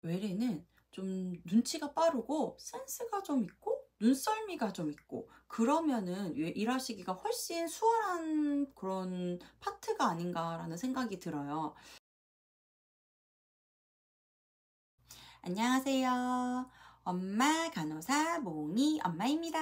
외래는 좀 눈치가 빠르고 센스가 좀 있고 눈썰미가 좀 있고 그러면은 일하시기가 훨씬 수월한 그런 파트가 아닌가라는 생각이 들어요. 안녕하세요. 엄마 간호사 몽이 엄마입니다.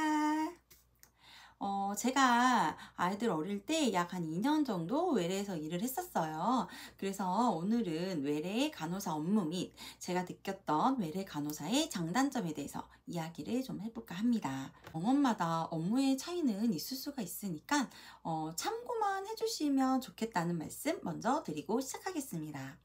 제가 아이들 어릴 때 약 한 2년 정도 외래에서 일을 했었어요. 그래서 오늘은 외래 간호사 업무 및 제가 느꼈던 외래 간호사의 장단점에 대해서 이야기를 좀 해볼까 합니다. 병원마다 업무의 차이는 있을 수가 있으니까 참고만 해주시면 좋겠다는 말씀 먼저 드리고 시작하겠습니다.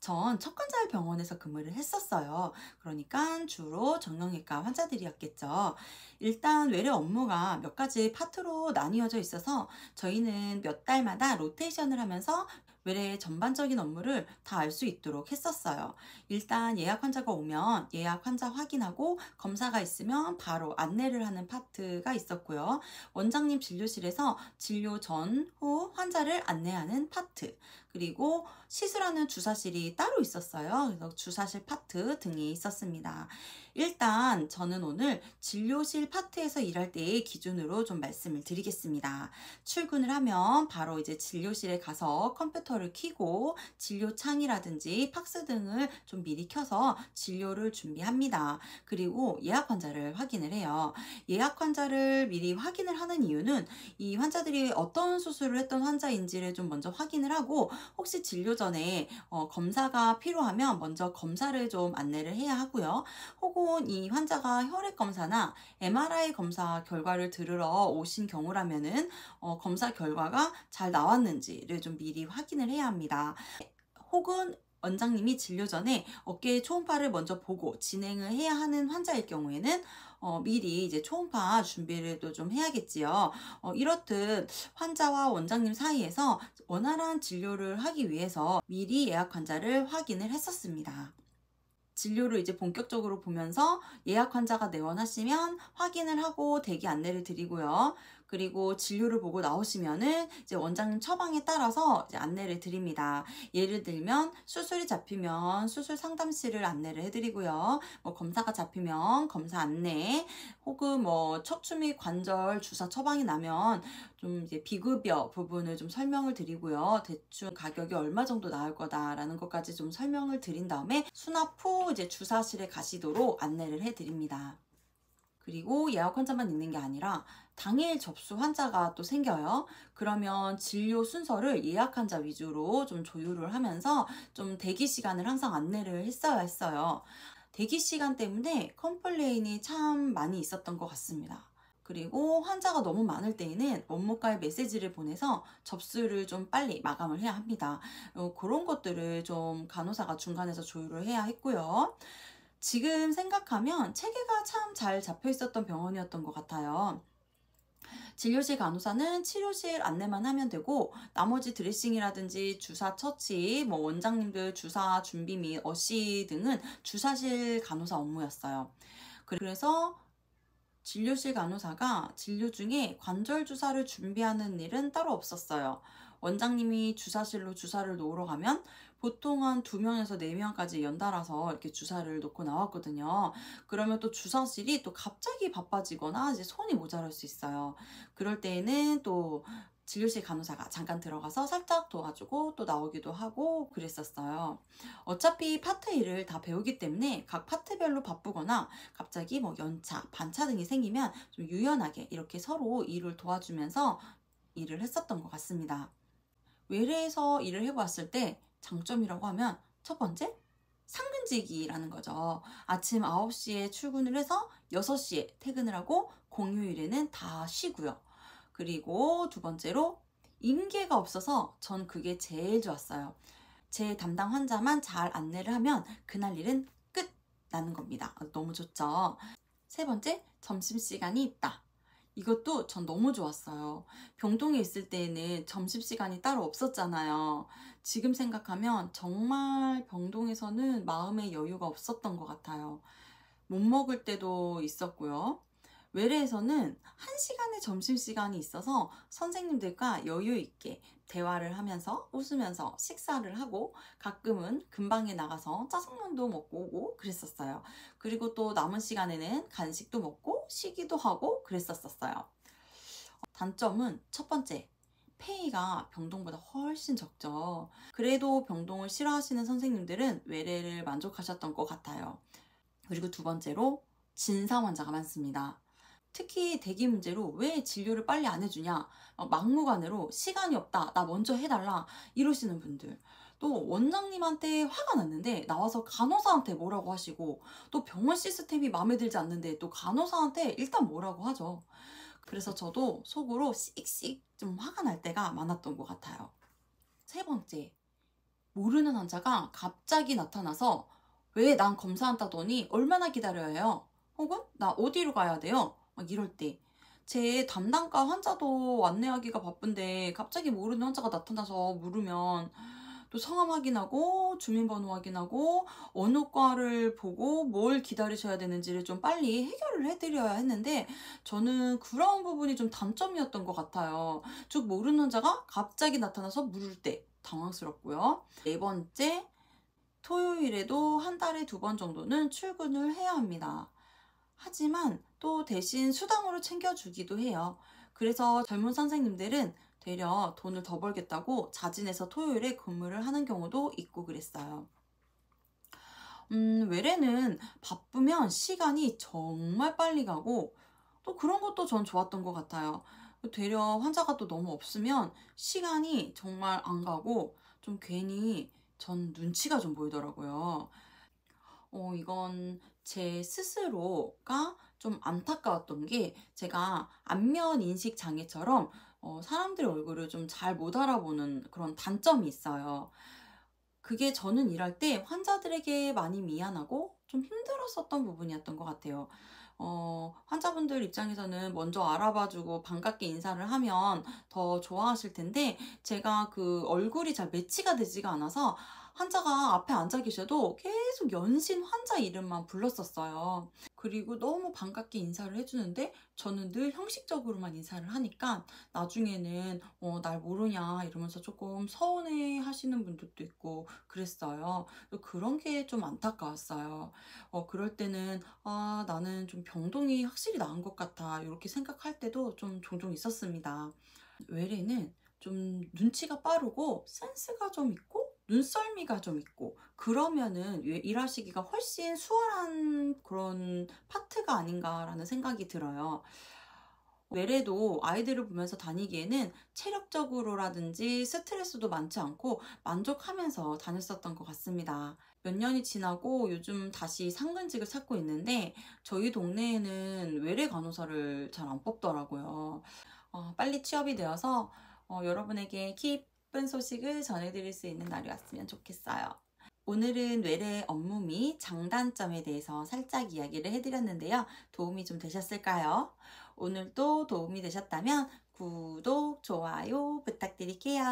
전 척관잘 병원에서 근무를 했었어요. 그러니까 주로 정형외과 환자들이었겠죠. 일단 외래 업무가 몇 가지 파트로 나뉘어져 있어서 저희는 몇 달마다 로테이션을 하면서 외래 전반적인 업무를 다 알 수 있도록 했었어요. 일단 예약 환자가 오면 예약 환자 확인하고 검사가 있으면 바로 안내를 하는 파트가 있었고요. 원장님 진료실에서 진료 전, 후 환자를 안내하는 파트, 그리고 시술하는 주사실이 따로 있었어요. 그래서 주사실 파트 등이 있었습니다. 일단 저는 오늘 진료실 파트에서 일할 때의 기준으로 좀 말씀을 드리겠습니다. 출근을 하면 바로 이제 진료실에 가서 컴퓨터를 켜고 진료창이라든지 팍스 등을 좀 미리 켜서 진료를 준비합니다. 그리고 예약 환자를 확인을 해요. 예약 환자를 미리 확인을 하는 이유는 이 환자들이 어떤 수술을 했던 환자인지를 좀 먼저 확인을 하고 혹시 진료 전에 검사가 필요하면 먼저 검사를 좀 안내를 해야 하고요. 혹은 이 환자가 혈액 검사나 MRI 검사 결과를 들으러 오신 경우라면은 검사 결과가 잘 나왔는지를 좀 미리 확인을 해야 합니다. 혹은 원장님이 진료 전에 어깨 초음파를 먼저 보고 진행을 해야 하는 환자일 경우에는 미리 이제 초음파 준비를 또 좀 해야겠지요. 이렇듯 환자와 원장님 사이에서 원활한 진료를 하기 위해서 미리 예약 환자를 확인을 했었습니다. 진료를 이제 본격적으로 보면서 예약 환자가 내원하시면 확인을 하고 대기 안내를 드리고요. 그리고 진료를 보고 나오시면은 이제 원장님 처방에 따라서 이제 안내를 드립니다. 예를 들면 수술이 잡히면 수술 상담실을 안내를 해드리고요. 뭐 검사가 잡히면 검사 안내, 혹은 뭐 척추 및 관절 주사 처방이 나면 좀 이제 비급여 부분을 좀 설명을 드리고요. 대충 가격이 얼마 정도 나올 거다라는 것까지 좀 설명을 드린 다음에 수납 후 이제 주사실에 가시도록 안내를 해드립니다. 그리고 예약 환자만 있는 게 아니라 당일 접수 환자가 또 생겨요. 그러면 진료 순서를 예약 환자 위주로 좀 조율을 하면서 좀 대기 시간을 항상 안내를 했어야 했어요. 대기 시간 때문에 컴플레인이 참 많이 있었던 것 같습니다. 그리고 환자가 너무 많을 때에는 원무과에 메시지를 보내서 접수를 좀 빨리 마감을 해야 합니다. 그런 것들을 좀 간호사가 중간에서 조율을 해야 했고요. 지금 생각하면 체계가 참 잘 잡혀 있었던 병원이었던 것 같아요. 진료실 간호사는 치료실 안내만 하면 되고 나머지 드레싱이라든지 주사 처치, 뭐 원장님들 주사 준비 및 어시 등은 주사실 간호사 업무였어요. 그래서 진료실 간호사가 진료 중에 관절 주사를 준비하는 일은 따로 없었어요. 원장님이 주사실로 주사를 놓으러 가면 보통 한 2명에서 4명까지 연달아서 이렇게 주사를 놓고 나왔거든요. 그러면 또 주사실이 또 갑자기 바빠지거나 이제 손이 모자랄 수 있어요. 그럴 때에는 또 진료실 간호사가 잠깐 들어가서 살짝 도와주고 또 나오기도 하고 그랬었어요. 어차피 파트 일을 다 배우기 때문에 각 파트별로 바쁘거나 갑자기 뭐 연차, 반차 등이 생기면 좀 유연하게 이렇게 서로 일을 도와주면서 일을 했었던 것 같습니다. 외래에서 일을 해보았을 때 장점이라고 하면 첫 번째, 상근직이라는 거죠. 아침 9시에 출근을 해서 6시에 퇴근을 하고 공휴일에는 다 쉬고요. 그리고 두 번째로 임계가 없어서 전 그게 제일 좋았어요. 제 담당 환자만 잘 안내를 하면 그날 일은 끝 나는 겁니다. 너무 좋죠. 세 번째, 점심시간이 있다. 이것도 전 너무 좋았어요. 병동에 있을 때에는 점심시간이 따로 없었잖아요. 지금 생각하면 정말 병동에서는 마음의 여유가 없었던 것 같아요. 못 먹을 때도 있었고요. 외래에서는 1시간의 점심시간이 있어서 선생님들과 여유 있게 대화를 하면서 웃으면서 식사를 하고 가끔은 근방에 나가서 짜장면도 먹고 오고 그랬었어요. 그리고 또 남은 시간에는 간식도 먹고 쉬기도 하고 그랬었어요. 단점은 첫 번째, 페이가 병동보다 훨씬 적죠. 그래도 병동을 싫어하시는 선생님들은 외래를 만족하셨던 것 같아요. 그리고 두 번째로 진상 환자가 많습니다. 특히 대기 문제로 왜 진료를 빨리 안 해주냐, 막무가내로 시간이 없다, 나 먼저 해달라 이러시는 분들, 또 원장님한테 화가 났는데 나와서 간호사한테 뭐라고 하시고, 또 병원 시스템이 마음에 들지 않는데 또 간호사한테 일단 뭐라고 하죠. 그래서 저도 속으로 씩씩 좀 화가 날 때가 많았던 것 같아요. 세 번째, 모르는 환자가 갑자기 나타나서 왜 난 검사한다더니 얼마나 기다려야 해요? 혹은 나 어디로 가야 돼요? 막 이럴 때 제 담당과 환자도 안내하기가 바쁜데 갑자기 모르는 환자가 나타나서 물으면 또 성함 확인하고 주민번호 확인하고 어느 과를 보고 뭘 기다리셔야 되는지를 좀 빨리 해결을 해드려야 했는데, 저는 그런 부분이 좀 단점이었던 것 같아요. 즉 모르는 환자가 갑자기 나타나서 물을 때 당황스럽고요. 네 번째, 토요일에도 한 달에 2번 정도는 출근을 해야 합니다. 하지만 또 대신 수당으로 챙겨주기도 해요. 그래서 젊은 선생님들은 되려 돈을 더 벌겠다고 자진해서 토요일에 근무를 하는 경우도 있고 그랬어요. 외래는 바쁘면 시간이 정말 빨리 가고 또 그런 것도 전 좋았던 것 같아요. 되려 환자가 또 너무 없으면 시간이 정말 안 가고 좀 괜히 전 눈치가 좀 보이더라고요. 이건 제 스스로가 좀 안타까웠던 게, 제가 안면 인식 장애처럼 사람들의 얼굴을 좀 잘 못 알아보는 그런 단점이 있어요. 그게 저는 일할 때 환자들에게 많이 미안하고 좀 힘들었었던 부분이었던 것 같아요. 환자분들 입장에서는 먼저 알아봐주고 반갑게 인사를 하면 더 좋아하실 텐데, 제가 그 얼굴이 잘 매치가 되지가 않아서 환자가 앞에 앉아 계셔도 계속 연신 환자 이름만 불렀었어요. 그리고 너무 반갑게 인사를 해주는데 저는 늘 형식적으로만 인사를 하니까 나중에는 날 모르냐 이러면서 조금 서운해 하시는 분들도 있고 그랬어요. 그런 게 좀 안타까웠어요. 그럴 때는 아, 나는 좀 병동이 확실히 나은 것 같아, 이렇게 생각할 때도 좀 종종 있었습니다. 외래는 좀 눈치가 빠르고 센스가 좀 있고 눈썰미가 좀 있고 그러면은 일하시기가 훨씬 수월한 그런 파트가 아닌가라는 생각이 들어요. 외래도 아이들을 보면서 다니기에는 체력적으로라든지 스트레스도 많지 않고 만족하면서 다녔었던 것 같습니다. 몇 년이 지나고 요즘 다시 상근직을 찾고 있는데 저희 동네에는 외래 간호사를 잘 안 뽑더라고요. 빨리 취업이 되어서 여러분에게 기쁜 소식을 전해드릴 수 있는 날이 왔으면 좋겠어요. 오늘은 외래 업무 및 장단점에 대해서 살짝 이야기를 해드렸는데요. 도움이 좀 되셨을까요? 오늘도 도움이 되셨다면 구독, 좋아요 부탁드릴게요.